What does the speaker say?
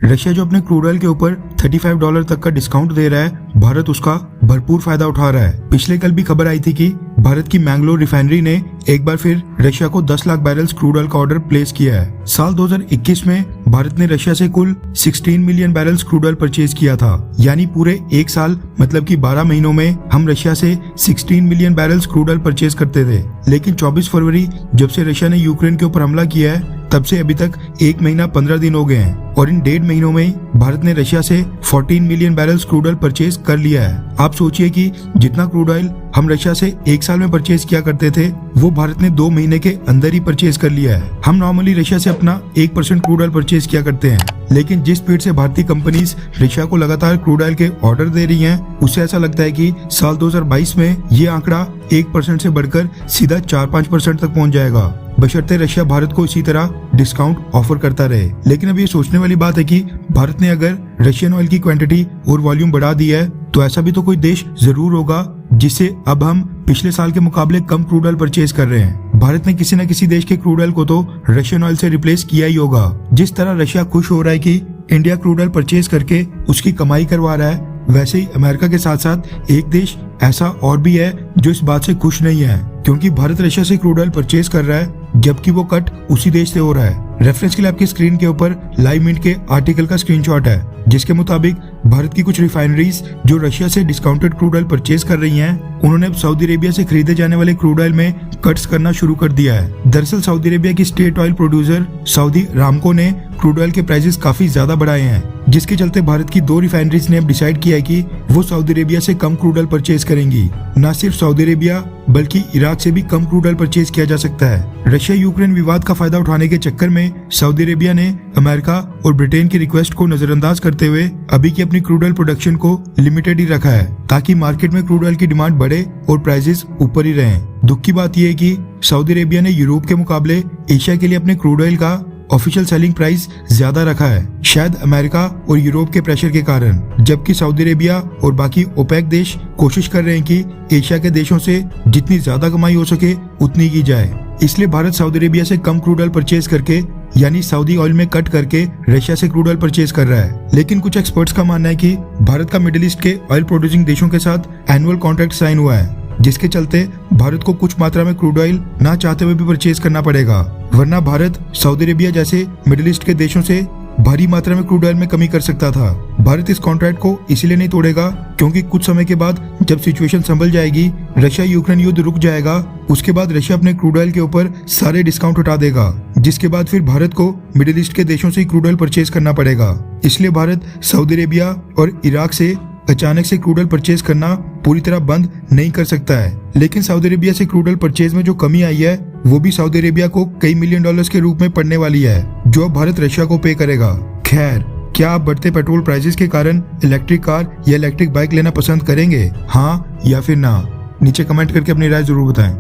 Russia जो अपने crude oil के ऊपर $35 तक का डिस्काउंट दे रहा है, भारत उसका भरपूर फायदा उठा रहा है। पिछले कल भी खबर आई थी कि भारत की मैंगलोर रिफाइनरी ने एक बार फिर रशिया को 10 लाख बैरल्स क्रूड ऑयल का ऑर्डर प्लेस किया है। साल 2021 में भारत ने रशिया से कुल 16 million barrels crude oil purchase किया था, यानी पूरे एक साल मतलब कि 12 महीनों में हम रशिया से 16 million barrels crude oil purchase करते थे। लेकिन 24 फरवरी जब से रशिया ने यूक्रेन के ऊपर हमला किया है, तब से अभी तक 1 महीना 15 दिन हो गए हैं और इन 1.5 महीनों में भारत ने रशिया से 14 million barrels crude oil purchase कर लिया है। आप सोचिए कि जितना क्रूड ऑयल हम रशिया से एक साल में परचेज किया करते थे, वो भारत ने 2 महीने के अंदर ही परचेज कर लिया है। हम नॉर्मली रशिया से अपना 1% क्रूड ऑयल परचेज किया करते हैं, लेकिन जिस स्पीड से भारतीय कंपनीज रशिया को लगातार क्रूड ऑयल के ऑर्डर दे रही हैं, उससे ऐसा लगता है कि साल 2022 में ये आंकड़ा 1% से बढ़कर सीधा 4-5% तक पहुंच जाएगा, बशर्ते रशिया भारत को इसी तरह डिस्काउंट ऑफर करता रहे। लेकिन अब ये सोचने वाली बात है कि भारत ने अगर रशियन ऑयल की क्वांटिटी और वॉल्यूम बढ़ा दी है, तो ऐसा भी तो कोई देश जरूर होगा जिससे अब हम पिछले साल के मुकाबले कम क्रूड ऑयल परचेज कर रहे हैं। भारत ने किसी न किसी देश के क्रूड ऑयल को तो रशियन ऑयल से रिप्लेस किया ही होगा। जिस तरह रशिया खुश हो रहा है कि इंडिया क्रूड ऑयल परचेज करके उसकी कमाई करवा रहा है, वैसे ही अमेरिका के साथ साथ एक देश ऐसा और भी है जो इस बात से खुश नहीं है, क्योंकि भारत रशिया से क्रूड ऑयल परचेज कर रहा है जबकि वो कट उसी देश से हो रहा है। रेफरेंस के लिए आपकी स्क्रीन के ऊपर लाइव मिनट के आर्टिकल का स्क्रीनशॉट है, जिसके मुताबिक भारत की कुछ रिफाइनरीज जो रशिया से डिस्काउंटेड क्रूड ऑयल परचेज कर रही हैं, उन्होंने अब सऊदी अरेबिया से खरीदे जाने वाले क्रूड ऑयल में कट्स करना शुरू कर दिया है। दरअसल सऊदी अरेबिया की state oil producer Saudi Aramco ने क्रूड ऑयल के प्राइसेस काफी ज्यादा बढ़ाए हैं, जिसके चलते भारत की 2 रिफाइनरीज ने अब डिसाइड किया है कि वो सऊदी अरेबिया से कम क्रूड ऑयल परचेज करेंगी। न सिर्फ सऊदी अरेबिया बल्कि इराक से भी कम क्रूड ऑयल परचेज किया जा सकता है। रशिया यूक्रेन विवाद का फायदा उठाने के चक्कर में सऊदी अरेबिया ने अमेरिका और ब्रिटेन की रिक्वेस्ट को नजरअंदाज करते हुए अभी की अपनी क्रूड ऑयल प्रोडक्शन को लिमिटेड ही रखा है, ताकि मार्केट में क्रूड ऑयल की डिमांड बढ़े और प्राइसेस ऊपर ही रहें। दुख की बात यह है कि सऊदी अरेबिया ने यूरोप के मुकाबले एशिया के लिए अपने क्रूड ऑयल का ऑफिशियल सेलिंग प्राइस ज्यादा रखा है, शायद अमेरिका और यूरोप के प्रेशर के कारण, जबकि सऊदी अरेबिया और बाकी ओपेक देश कोशिश कर रहे हैं कि एशिया के देशों से जितनी ज्यादा कमाई हो सके उतनी की जाए। इसलिए भारत सऊदी अरेबिया से कम क्रूड ऑयल परचेज करके, यानी सऊदी ऑयल में कट करके रशिया से क्रूड ऑयल परचेज कर रहा है। लेकिन कुछ एक्सपर्ट्स का मानना है कि भारत का मिडिल ईस्ट के ऑयल प्रोड्यूसिंग देशों के साथ एनुअल कॉन्ट्रैक्ट साइन हुआ है, जिसके चलते भारत को कुछ मात्रा में क्रूड ऑयल ना चाहते हुए भी परचेज करना पड़ेगा, वरना भारत सऊदी अरेबिया जैसे मिडिल ईस्ट के देशों से भारी मात्रा में क्रूड ऑयल में कमी कर सकता था। भारत इस कॉन्ट्रैक्ट को इसीलिए नहीं तोड़ेगा क्योंकि कुछ समय के बाद जब सिचुएशन संभल जाएगी, रशिया यूक्रेन युद्ध रुक जाएगा, उसके बाद रशिया अपने क्रूड ऑयल के ऊपर सारे डिस्काउंट हटा देगा, जिसके बाद फिर भारत को मिडिल ईस्ट के देशों से क्रूड ऑयल परचेज करना पड़ेगा। इसलिए भारत सऊदी अरेबिया और इराक से अचानक से क्रूड ऑयल परचेज करना पूरी तरह बंद नहीं कर सकता है। लेकिन सऊदी अरेबिया से क्रूड ऑयल परचेज में जो कमी आई है, वो भी सऊदी अरेबिया को कई मिलियन डॉलर्स के रूप में पड़ने वाली है, जो अब भारत रशिया को पे करेगा। खैर, क्या आप बढ़ते पेट्रोल प्राइसेस के कारण इलेक्ट्रिक कार या इलेक्ट्रिक बाइक लेना पसंद करेंगे? हाँ या फिर ना? नीचे कमेंट करके अपनी राय जरूर बताएं।